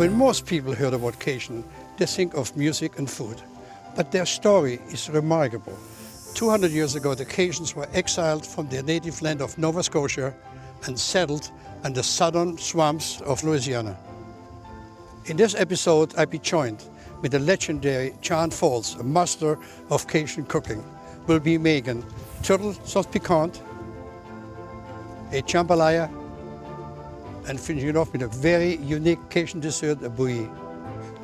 When most people heard about Cajun, they think of music and food. But their story is remarkable. 200 years ago, the Cajuns were exiled from their native land of Nova Scotia and settled in the southern swamps of Louisiana. In this episode, I'll be joined with the legendary John Falls, a master of Cajun cooking. We'll be making turtle sauce piquant, a jambalaya, and finishing off with a very unique Cajun dessert, a bouillie.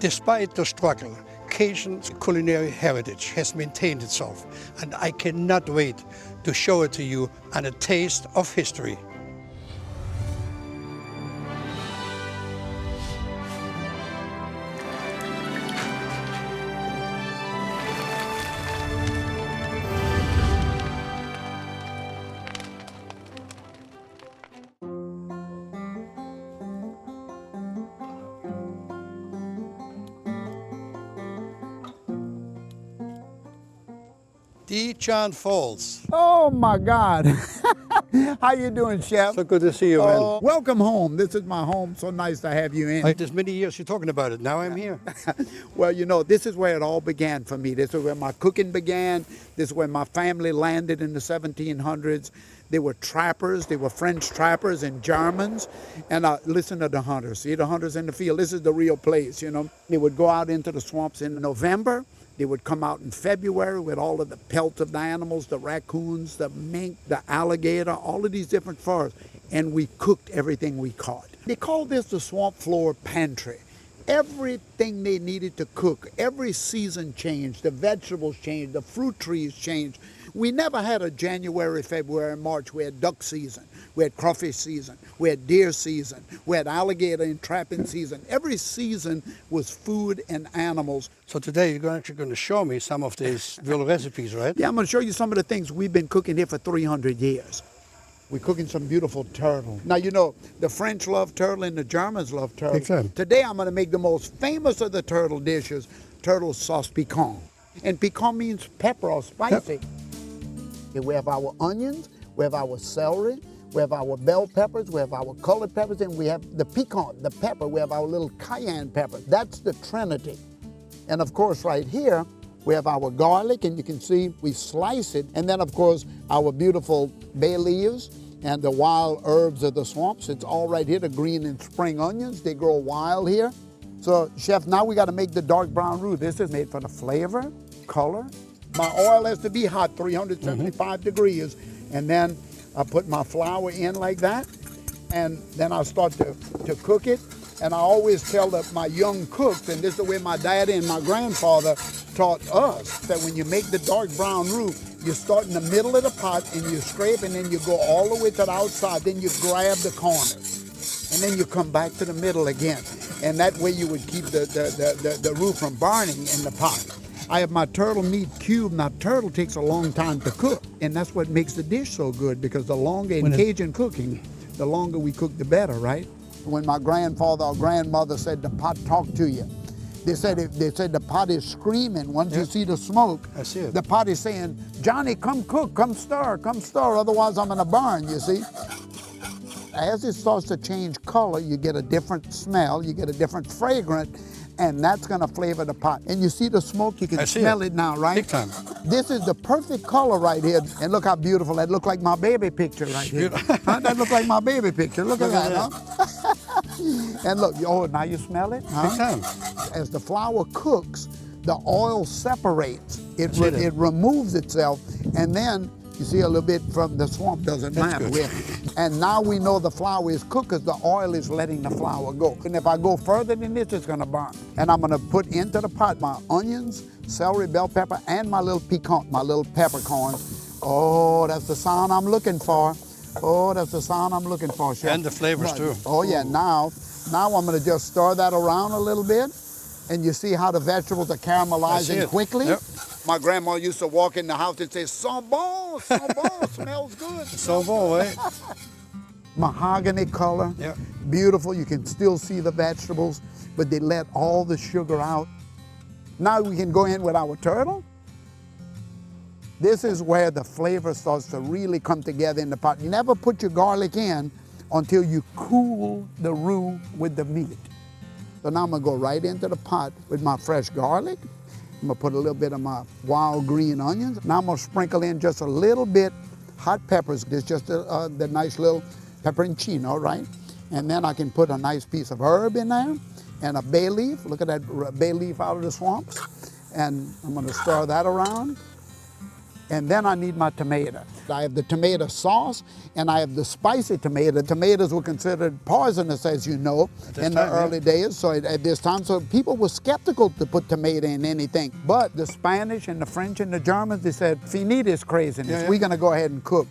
Despite the struggle, Cajun's culinary heritage has maintained itself, and I cannot wait to show it to you on A Taste of History. The John Falls. Oh my God. How you doing, Chef? So good to see you, man. Welcome home. This is my home. So nice to have you in. There's many years you're talking about it. Now I'm here. Well, you know, this is where it all began for me. This is where my cooking began. This is where my family landed in the 1700s. They were trappers. They were French trappers and Germans. And listen to the hunters. See the hunters in the field. This is the real place, you know. They would go out into the swamps in November. They would come out in February with all of the pelts of the animals, the raccoons, the mink, the alligator, all of these different furs. And we cooked everything we caught. They call this the swamp floor pantry. Everything they needed to cook, every season changed, the vegetables changed, the fruit trees changed. We never had a January, February, March. We had duck season, we had crawfish season, we had deer season, we had alligator and trapping season. Every season was food and animals. So today you're actually going to show me some of these real recipes, right? Yeah, I'm going to show you some of the things we've been cooking here for 300 years. We're cooking some beautiful turtle. Now, you know, the French love turtle and the Germans love turtle. Exactly. Today, I'm going to make the most famous of the turtle dishes, turtle sauce piquant. And piquant means pepper or spicy. Yep. We have our onions, we have our celery, we have our bell peppers, we have our colored peppers, and we have the piquant, the pepper. We have our little cayenne pepper. That's the trinity. And of course, right here, we have our garlic, and you can see we slice it. And then, of course, our beautiful bay leaves and the wild herbs of the swamps. It's all right here, the green and spring onions. They grow wild here. So, Chef, now we got to make the dark brown roux. This is made for the flavor, color. My oil has to be hot, 375 degrees. And then I put my flour in like that. And then I start to cook it. And I always tell my young cooks, and this is the way my daddy and my grandfather taught us, that when you make the dark brown roux, you start in the middle of the pot and you scrape, and then you go all the way to the outside. Then you grab the corners. And then you come back to the middle again. And that way you would keep the roux from burning in the pot. I have my turtle meat cube. Now, turtle takes a long time to cook, and that's what makes the dish so good, because the longer in Cajun cooking, the longer we cook, the better, right? When my grandfather or grandmother said the pot talked to you, they said the pot is screaming once you see the smoke. I see it. The pot is saying, Johnny, come cook, come stir, otherwise I'm gonna burn, you see? As it starts to change color, you get a different smell, you get a different fragrance, and that's gonna flavor the pot. And you see the smoke, you can smell it now, right? Big time. This is the perfect color right here. And look how beautiful, that look like my baby picture right here. Huh? That look like my baby picture, look at that, huh? And look, oh, now you smell it, huh? Big time. As the flour cooks, the oil separates. It removes itself, and then you see a little bit from the swamp, doesn't matter. And now we know the flour is cooked because the oil is letting the flour go. And if I go further than this, it's gonna burn. And I'm gonna put into the pot my onions, celery, bell pepper, and my little piquant, my little peppercorns. Oh, that's the sound I'm looking for. Oh, that's the sound I'm looking for, Chef. And the flavors too. Oh yeah, now I'm gonna just stir that around a little bit. And you see how the vegetables are caramelizing quickly? Yep. My grandma used to walk in the house and say, "Sans bon, smells good." So bon, right? Mahogany color, beautiful. You can still see the vegetables, but they let all the sugar out. Now we can go in with our turtle. This is where the flavor starts to really come together in the pot. You never put your garlic in until you cool the roux with the meat. So now I'm gonna go right into the pot with my fresh garlic. I'm gonna put a little bit of my wild green onions. Now I'm gonna sprinkle in just a little bit hot peppers. There's just the nice little pepperoncino, right? And then I can put a nice piece of herb in there and a bay leaf. Look at that bay leaf out of the swamps. And I'm gonna stir that around. And then I need my tomato. I have the tomato sauce and I have the spicy tomato. Tomatoes were considered poisonous, as you know, in the early days. So at this time, so people were skeptical to put tomato in anything. But the Spanish and the French and the Germans, they said, finite craziness. We're gonna go ahead and cook.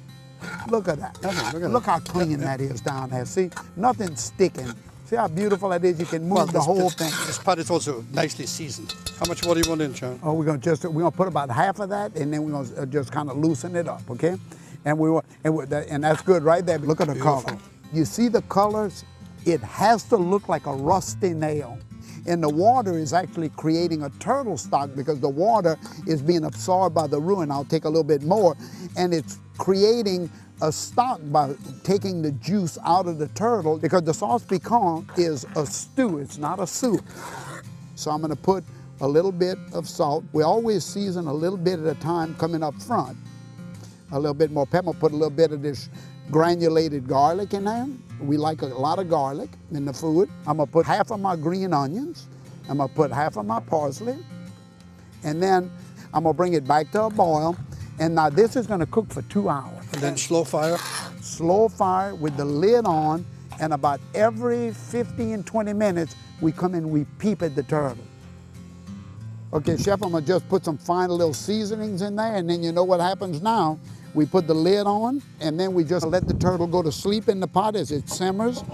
Look at that. Look how clean that is down there. See, nothing's sticking. See how beautiful that is? You can move the whole thing. This pot is also nicely seasoned. How much water do you want in, John? Oh, we're gonna put about half of that, and then we're gonna just kind of loosen it up, okay? And that's good right there. Look at the color. You see the colors? It has to look like a rusty nail. And the water is actually creating a turtle stock because the water is being absorbed by the roux, and I'll take a little bit more, and it's creating a stock by taking the juice out of the turtle, because the sauce piquant is a stew, it's not a soup. So I'm gonna put a little bit of salt. We always season a little bit at a time coming up front. A little bit more pepper, put a little bit of this granulated garlic in there. We like a lot of garlic in the food. I'm gonna put half of my green onions. I'm gonna put half of my parsley. And then I'm gonna bring it back to a boil. And now this is gonna cook for 2 hours. And then slow fire? Slow fire with the lid on, and about every 15, 20 minutes, we come and we peep at the turtle. Okay, Chef, I'm gonna just put some final little seasonings in there, and then you know what happens now. We put the lid on, and then we just let the turtle go to sleep in the pot as it simmers.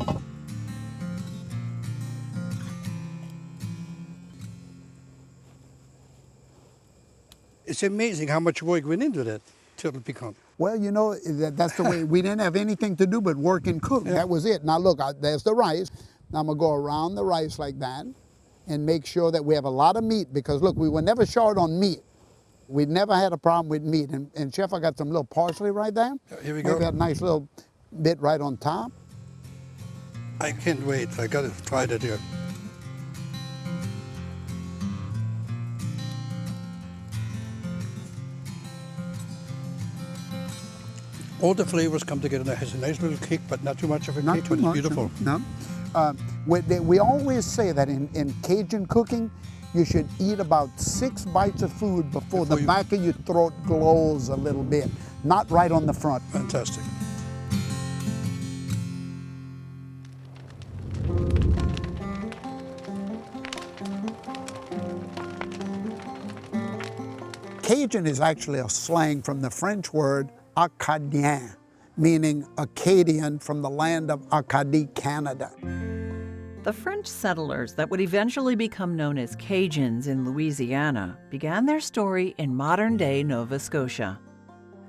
It's amazing how much work went into that turtle piquant. Well, you know, that's the way. We didn't have anything to do but work and cook. That was it. Now look, there's the rice. Now I'm gonna go around the rice like that and make sure that we have a lot of meat, because look, we were never short on meat. We never had a problem with meat. And Chef, I got some little parsley right there. Here we go. Maybe a nice little bit right on top. I can't wait. I gotta try that here. All the flavors come together. It has a nice little kick, but not too much of a kick, but it's beautiful. No. We always say that in Cajun cooking, you should eat about 6 bites of food before the back of your throat glows a little bit, not right on the front. Fantastic. Cajun is actually a slang from the French word Acadien, meaning Acadian from the land of Acadie, Canada. The French settlers that would eventually become known as Cajuns in Louisiana began their story in modern-day Nova Scotia.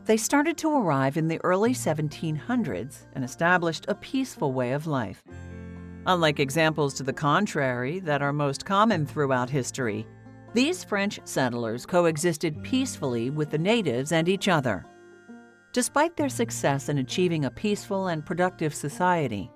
They started to arrive in the early 1700s and established a peaceful way of life. Unlike examples to the contrary that are most common throughout history, these French settlers coexisted peacefully with the natives and each other. Despite their success in achieving a peaceful and productive society,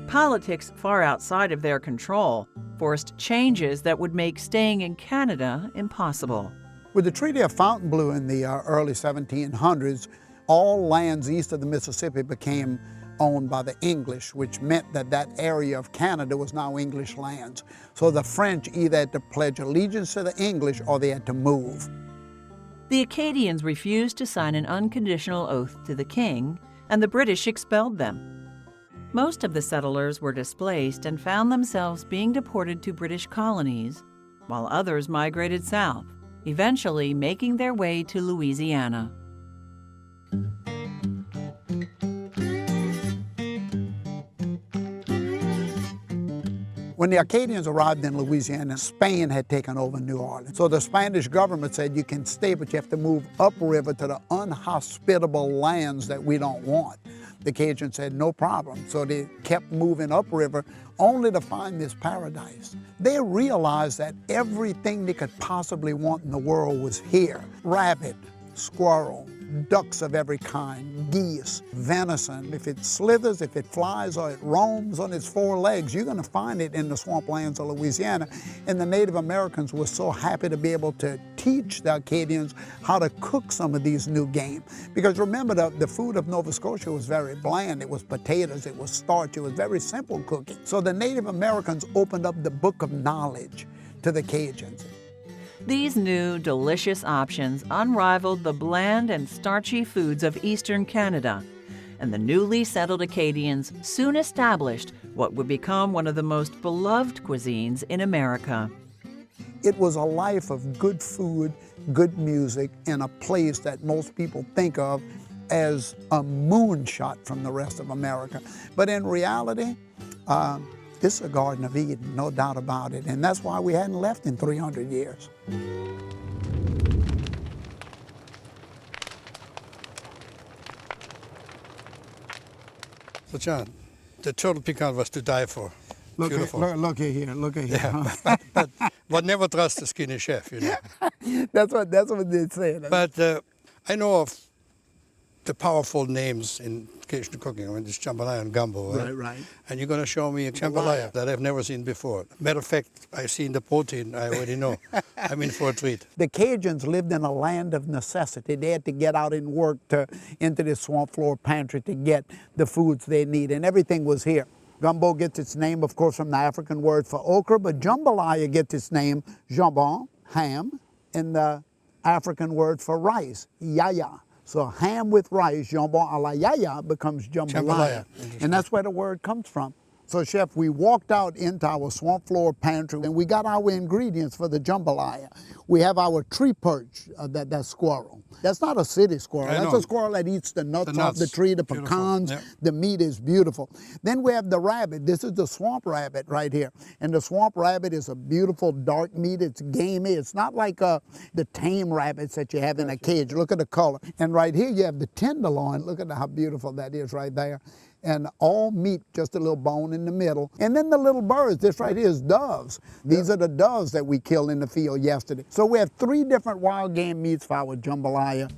politics far outside of their control forced changes that would make staying in Canada impossible. With the Treaty of Fontainebleau in the early 1700s, all lands east of the Mississippi became owned by the English, which meant that that area of Canada was now English lands. So the French either had to pledge allegiance to the English or they had to move. The Acadians refused to sign an unconditional oath to the king, and the British expelled them. Most of the settlers were displaced and found themselves being deported to British colonies, while others migrated south, eventually making their way to Louisiana. When the Acadians arrived in Louisiana, Spain had taken over New Orleans. So the Spanish government said, you can stay, but you have to move upriver to the unhospitable lands that we don't want. The Cajuns said, no problem. So they kept moving upriver, only to find this paradise. They realized that everything they could possibly want in the world was here. Rabbit, squirrel, ducks of every kind, geese, venison. If it slithers, if it flies, or it roams on its four legs, you're going to find it in the swamplands of Louisiana. And the Native Americans were so happy to be able to teach the Acadians how to cook some of these new game. Because remember, the food of Nova Scotia was very bland. It was potatoes, it was starch, it was very simple cooking. So the Native Americans opened up the book of knowledge to the Cajuns. These new, delicious options unrivaled the bland and starchy foods of eastern Canada, and the newly settled Acadians soon established what would become one of the most beloved cuisines in America. It was a life of good food, good music, in a place that most people think of as a moonshot from the rest of America. But in reality, this is a Garden of Eden, no doubt about it. And that's why we hadn't left in 300 years. So John, the turtle pecan was to die for. Look Beautiful. look at here, look at here. Yeah, but never trust the skinny chef, you know. That's what they say. But I know of the powerful names in Cajun cooking. I mean, it's jambalaya and gumbo, right? Right. And you're going to show me a jambalaya that I've never seen before. Matter of fact, I've seen the protein, I already know. I'm in for a treat. The Cajuns lived in a land of necessity. They had to get out and work into this swamp floor pantry to get the foods they need, and everything was here. Gumbo gets its name, of course, from the African word for okra, but jambalaya gets its name, jambon, ham, and the African word for rice, yaya. So ham with rice, jambon à la yaya, becomes jambalaya. And that's where the word comes from. So, Chef, we walked out into our swamp floor pantry and we got our ingredients for the jambalaya. We have our tree perch, that squirrel. That's not a city squirrel. That's a squirrel that eats the nuts off the tree, the pecans. Yep. The meat is beautiful. Then we have the rabbit. This is the swamp rabbit right here. And the swamp rabbit is a beautiful dark meat. It's gamey. It's not like the tame rabbits that you have in a cage. Look at the color. And right here you have the tenderloin. Look at how beautiful that is right there. And all meat, just a little bone in the middle. And then the little birds, this right here is doves. These are the doves that we killed in the field yesterday. So we have 3 different wild game meats for our jambalaya.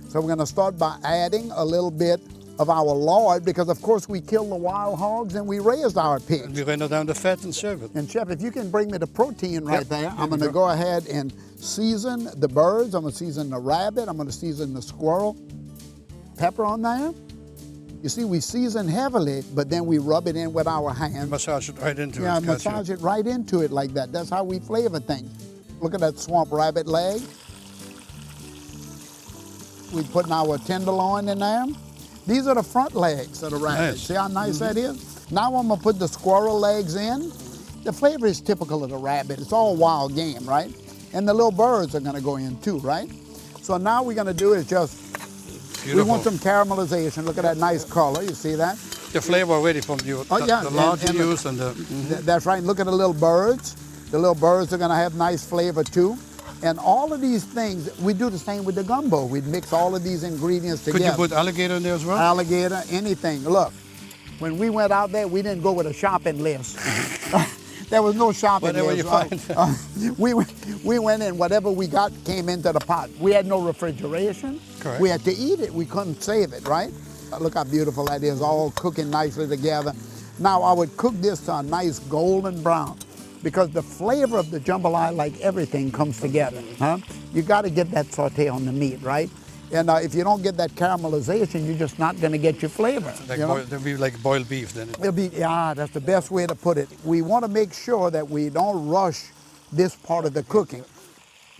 So we're gonna start by adding a little bit of our lard, because of course we killed the wild hogs and we raised our pigs. And we render down the fat and serve it. And Chef, if you can bring me the protein right there, I'm gonna go ahead and season the birds, I'm gonna season the rabbit, I'm gonna season the squirrel. Pepper on there. You see, we season heavily, but then we rub it in with our hands. Massage it right into it. Yeah, massage it right into it like that. That's how we flavor things. Look at that swamp rabbit leg. We putting our tenderloin in there. These are the front legs of the rabbit. Nice. See how nice that is? Now I'm gonna put the squirrel legs in. The flavor is typical of the rabbit. It's all wild game, right? And the little birds are gonna go in too, right? So now we're gonna do is just, Beautiful. we want some caramelization. Look at that nice color, you see that? The flavor already from the lard you use and the... That's right, and look at the little birds. The little birds are gonna have nice flavor too. And all of these things, we do the same with the gumbo. We'd mix all of these ingredients together. Could you put alligator in there as well? Alligator, anything. Look, when we went out there, we didn't go with a shopping list. There was no shopping Whatever list. you find. We went in, whatever we got came into the pot. We had no refrigeration. Correct. We had to eat it. We couldn't save it, right? Look how beautiful that is, all cooking nicely together. Now, I would cook this to a nice golden brown, because the flavor of the jambalaya, like everything, comes together. Huh? You got to get that saute on the meat, right? And if you don't get that caramelization, you're just not going to get your flavor. Like you know? it'll be like boiled beef then. It'll be, yeah, that's the best way to put it. We want to make sure that we don't rush this part of the cooking.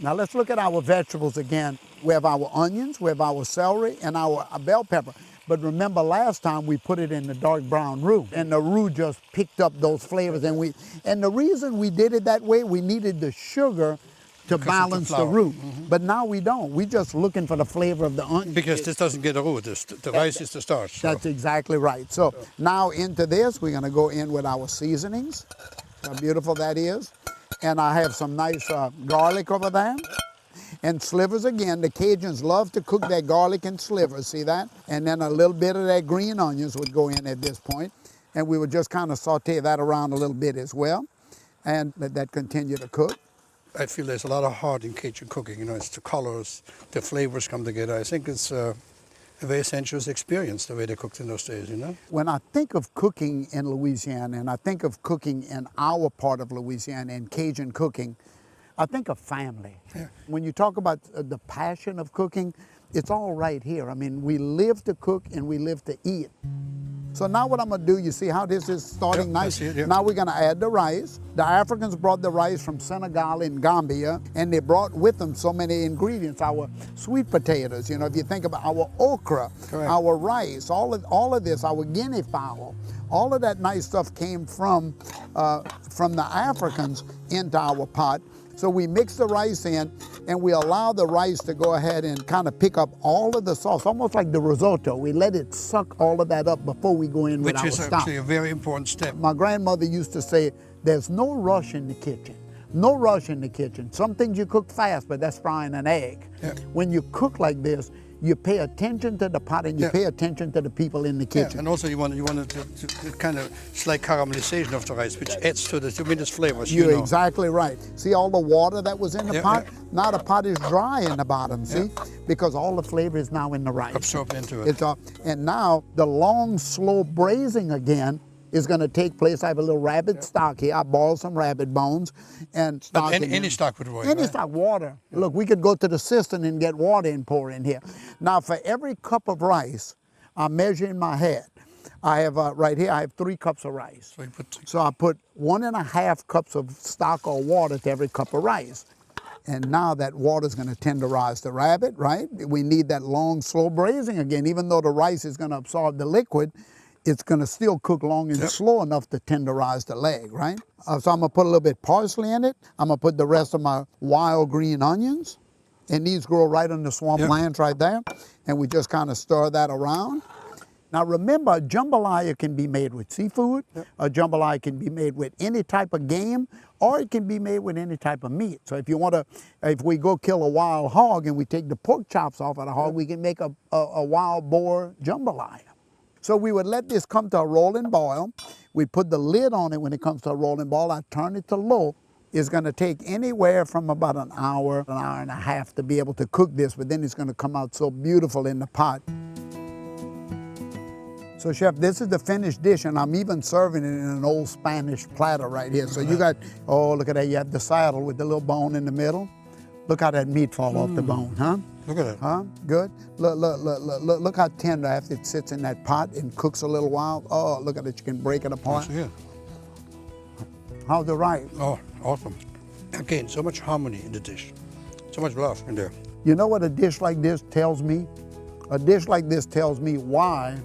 Now let's look at our vegetables again. We have our onions, we have our celery, and our bell pepper. But remember last time we put it in the dark brown roux, and the roux just picked up those flavors. And the reason we did it that way, we needed the sugar to balance the roux. But now we don't. We're just looking for the flavor of the onion. Because this doesn't get a roux. The rice is the starch. That's exactly right. So now into this, we're going to go in with our seasonings. How beautiful that is. And I have some nice garlic over there. And slivers again. The Cajuns love to cook their garlic in slivers, see that? And then a little bit of that green onions would go in at this point. And we would just kind of saute that around a little bit as well. And let that continue to cook. I feel there's a lot of heart in Cajun cooking. You know, it's the colors, the flavors come together. I think it's a very sensuous experience, the way they cooked in those days, you know? When I think of cooking in Louisiana, and I think of cooking in our part of Louisiana and Cajun cooking, I think of family. Yeah. When you talk about the passion of cooking, it's all right here. I mean, we live to cook and we live to eat. So now what I'm gonna do, you see how this is starting Yep, nice? I see it, yep. Now we're gonna add the rice. The Africans brought the rice from Senegal and Gambia, and they brought with them so many ingredients. Our sweet potatoes, you know, if you think about our okra, Correct. our rice, all of this, our guinea fowl, all of that nice stuff came from the Africans into our pot. So we mix the rice in, and we allow the rice to go ahead and kind of pick up all of the sauce, almost like the risotto. We let it suck all of that up before we go in with Which our is stock. actually a very important step. My grandmother used to say, there's no rush in the kitchen. No rush in the kitchen. Some things you cook fast, but that's frying an egg. Yeah. When you cook like this, you pay attention to the pot and you Yeah. pay attention to the people in the Yeah, kitchen. and also you want to kind of slight caramelization of the rice, which adds to the tremendous flavors. You're you know. exactly right. See all the water that was in the Yeah, pot? yeah. Now the pot is dry in the bottom, see? Because all the flavor is now in the rice. Absorbed into it. It's all, and now the long, slow braising again is going to take place. I have a little rabbit stock here. I boiled some rabbit bones and stock. But in any there. stock would work, Any right? stock, water. Look, we could go to the cistern and get water and pour in here. Now, for every cup of rice, I'm measuring my head. I have right here, I have 3 cups of rice. So you put So I put 1.5 cups of stock or water to every cup of rice. And now that water is going to tenderize the rabbit, right? We need that long, slow braising again. Even though the rice is going to absorb the liquid, it's going to still cook long and slow enough to tenderize the leg, right? So I'm going to put a little bit of parsley in it. I'm going to put the rest of my wild green onions. And these grow right on the swamplands right there. And we just kind of stir that around. Now remember, a jambalaya can be made with seafood, a jambalaya can be made with any type of game, or it can be made with any type of meat. So if you want to, if we go kill a wild hog and we take the pork chops off of the hog, we can make a wild boar jambalaya. So we would let this come to a rolling boil. We put the lid on it when it comes to a rolling boil. I turn it to low. It's going to take anywhere from about an hour and a half to be able to cook this, but then it's going to come out so beautiful in the pot. So Chef, this is the finished dish, and I'm even serving it in an old Spanish platter right here. So you got, oh, look at that. You have the saddle with the little bone in the middle. Look how that meat fall off the bone, huh? Look at it. Huh? Good. Look how tender after it sits in that pot and cooks a little while. Oh, look at it. You can break it apart. Yeah. How's the rice? Oh, awesome. Again, so much harmony in the dish. So much love in there. You know what a dish like this tells me? A dish like this tells me why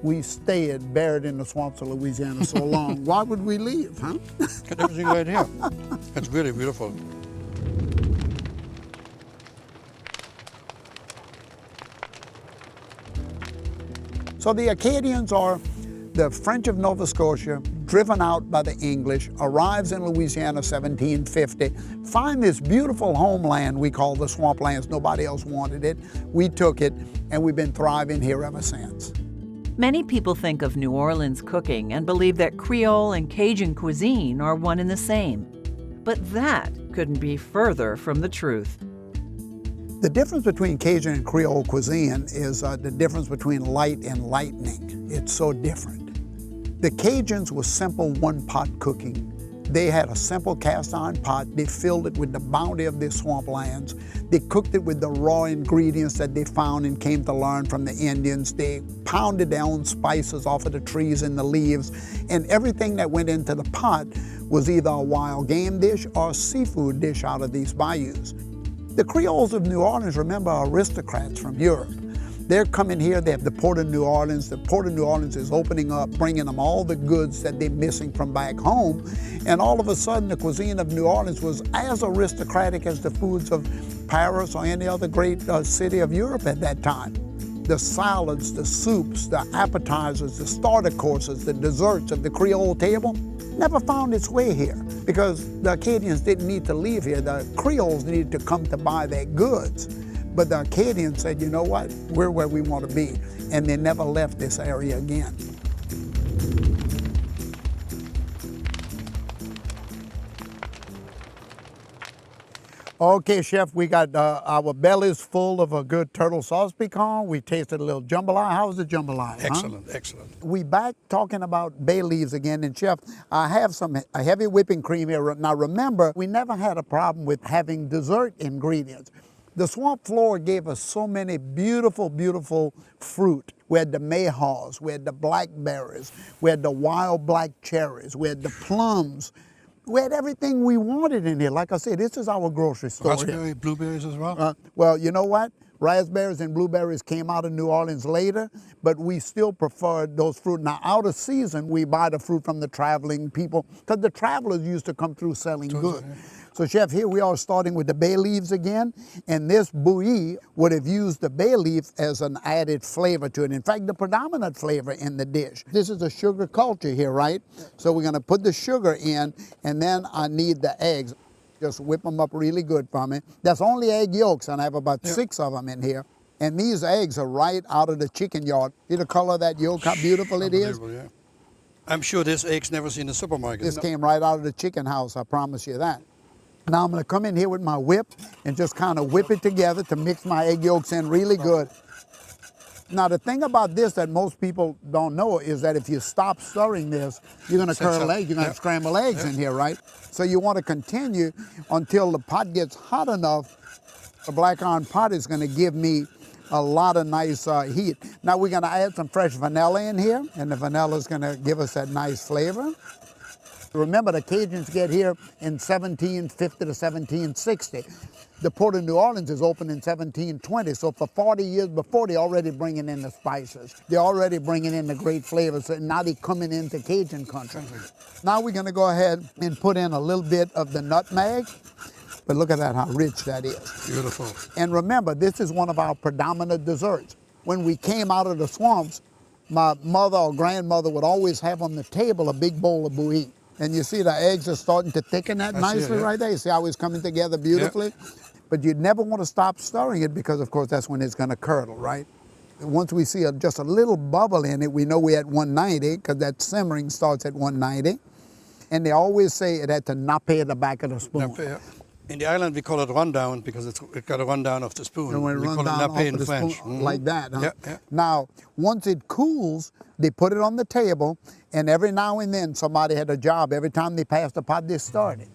we stayed buried in the swamps of Louisiana so long. Why would we leave, huh? Got everything right here. It's really beautiful. So the Acadians are the French of Nova Scotia, driven out by the English, arrives in Louisiana 1750, find this beautiful homeland we call the swamplands. Nobody else wanted it. We took it, and we've been thriving here ever since. Many people think of New Orleans cooking and believe that Creole and Cajun cuisine are one and the same. But that couldn't be further from the truth. The difference between Cajun and Creole cuisine is the difference between light and lightning. It's so different. The Cajuns was simple one-pot cooking. They had a simple cast iron pot. They filled it with the bounty of their swamplands. They cooked it with the raw ingredients that they found and came to learn from the Indians. They pounded their own spices off of the trees and the leaves, and everything that went into the pot was either a wild game dish or a seafood dish out of these bayous. The Creoles of New Orleans, remember, are aristocrats from Europe. They're coming here, they have the Port of New Orleans. The Port of New Orleans is opening up, bringing them all the goods that they're missing from back home. And all of a sudden, the cuisine of New Orleans was as aristocratic as the foods of Paris or any other great city of Europe at that time. The salads, the soups, the appetizers, the starter courses, the desserts of the Creole table never found its way here because the Acadians didn't need to leave here. The Creoles needed to come to buy their goods. But the Acadians said, you know what, we're where we want to be. And they never left this area again. Okay, Chef, we got our bellies full of a good turtle sauce pecan. We tasted a little jambalaya. How's the jambalaya? Excellent, excellent. We back talking about bay leaves again, and Chef, I have a heavy whipping cream here. Now remember, we never had a problem with having dessert ingredients. The swamp floor gave us so many beautiful, beautiful fruit. We had the mayhaws, we had the blackberries, we had the wild black cherries, we had the plums. We had everything we wanted in here. Like I said, this is our grocery store. Raspberry, blueberries as well? Well, you know what? Raspberries and blueberries came out of New Orleans later, but we still preferred those fruit. Now, out of season, we buy the fruit from the traveling people, because the travelers used to come through selling goods. So, Chef, here we are starting with the bay leaves again, and this bouillie would have used the bay leaf as an added flavor to it. In fact, the predominant flavor in the dish. This is a sugar culture here, right? So we're gonna put the sugar in, and then I need the eggs. Just whip them up really good for me. That's only egg yolks, and I have about 6 of them in here. And these eggs are right out of the chicken yard. See the color of that yolk, how beautiful it is? Yeah. I'm sure this egg's never seen in the supermarket. This came right out of the chicken house, I promise you that. Now I'm gonna come in here with my whip and just kind of whip it together to mix my egg yolks in really good. Now the thing about this that most people don't know is that if you stop stirring this, you're gonna curdle eggs, you're gonna scramble eggs in here, right? So you wanna continue until the pot gets hot enough. The black iron pot is gonna give me a lot of nice heat. Now we're gonna add some fresh vanilla in here, and the vanilla is gonna give us that nice flavor. Remember, the Cajuns get here in 1750 to 1760. The Port of New Orleans is opened in 1720, so for 40 years before, they're already bringing in the spices. They're already bringing in the great flavors, and now they're coming into Cajun country. Now we're gonna go ahead and put in a little bit of the nutmeg, but look at that, how rich that is. Beautiful. And remember, this is one of our predominant desserts. When we came out of the swamps, my mother or grandmother would always have on the table a big bowl of bouillie. And you see the eggs are starting to thicken that nicely right there. You see how it's coming together beautifully? But you never want to stop stirring it because, of course, that's when it's going to curdle, right? Once we see just a little bubble in it, we know we're at 190 because that simmering starts at 190. And they always say it had to nappe at the back of the spoon. In the island, we call it rundown because it got a rundown of the spoon. And when it we runs call down it nappe in off the French. spoon, like that, huh? Yeah. Now, once it cools, they put it on the table, and every now and then somebody had a job. Every time they passed the pot, they started.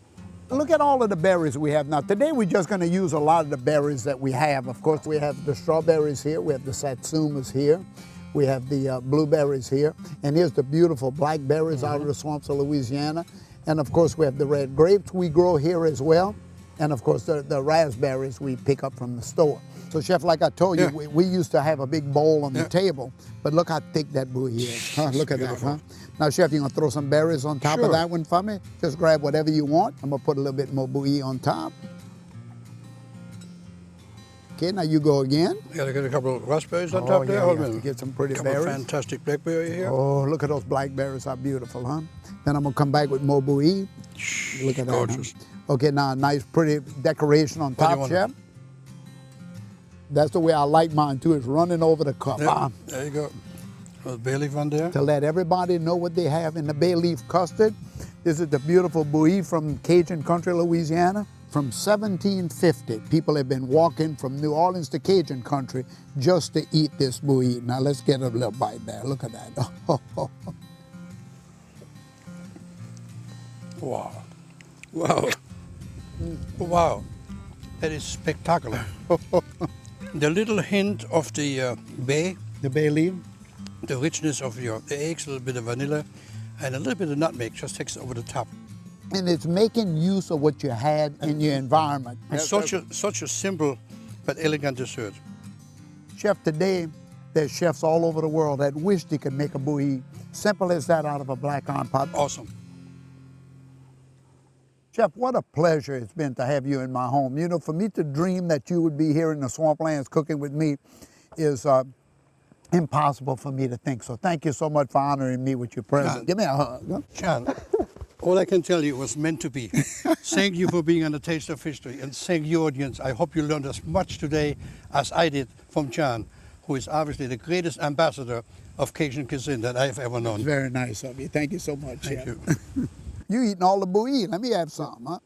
Look at all of the berries we have now. Today, we're just going to use a lot of the berries that we have. Of course, we have the strawberries here. We have the satsumas here. We have the blueberries here. And here's the beautiful blackberries out of the swamps of Louisiana. And, of course, we have the red grapes we grow here as well. And of course, the raspberries we pick up from the store. So, Chef, like I told you, we used to have a big bowl on the table, but look how thick that bouillie is. Huh? Look at that, huh? Now, Chef, you gonna throw some berries on top of that one for me? Just grab whatever you want. I'm gonna put a little bit more bouillie on top. Okay, now you go again. You gotta get a couple of raspberries on top there. Hold on. Get some pretty Couple berries. fantastic blackberry here. Oh, look at those blackberries, how beautiful, huh? Then I'm gonna come back with more bouillie. Look at that. Gorgeous. Huh? Okay, now a nice pretty decoration on top, Chef. That's the way I like mine too, is running over the cup. Yeah, there you go. A bay leaf on there. To let everybody know what they have in the bay leaf custard. This is the beautiful bouillie from Cajun country, Louisiana. From 1750, people have been walking from New Orleans to Cajun country just to eat this bouillie. Now let's get a little bite there. Look at that. Wow. Wow. Wow. That is spectacular. The little hint of the bay. The bay leaf. The richness of the eggs, a little bit of vanilla, and a little bit of nutmeg just takes over the top. And it's making use of what you had in your environment. And such a simple but elegant dessert. Chef, today there's chefs all over the world that wish they could make a bouillie simple as that out of a black iron pot. Awesome. Chef, what a pleasure it's been to have you in my home. You know, for me to dream that you would be here in the swamplands cooking with me is impossible for me to think. So thank you so much for honoring me with your presence. Give me a hug. Chan, all I can tell you was meant to be. Thank you for being on the Taste of History, and thank you, audience. I hope you learned as much today as I did from Chan, who is obviously the greatest ambassador of Cajun cuisine that I've ever known. Very nice of you. Thank you so much, Chef. Thank you. You eating all the bouillie. Let me have some, huh?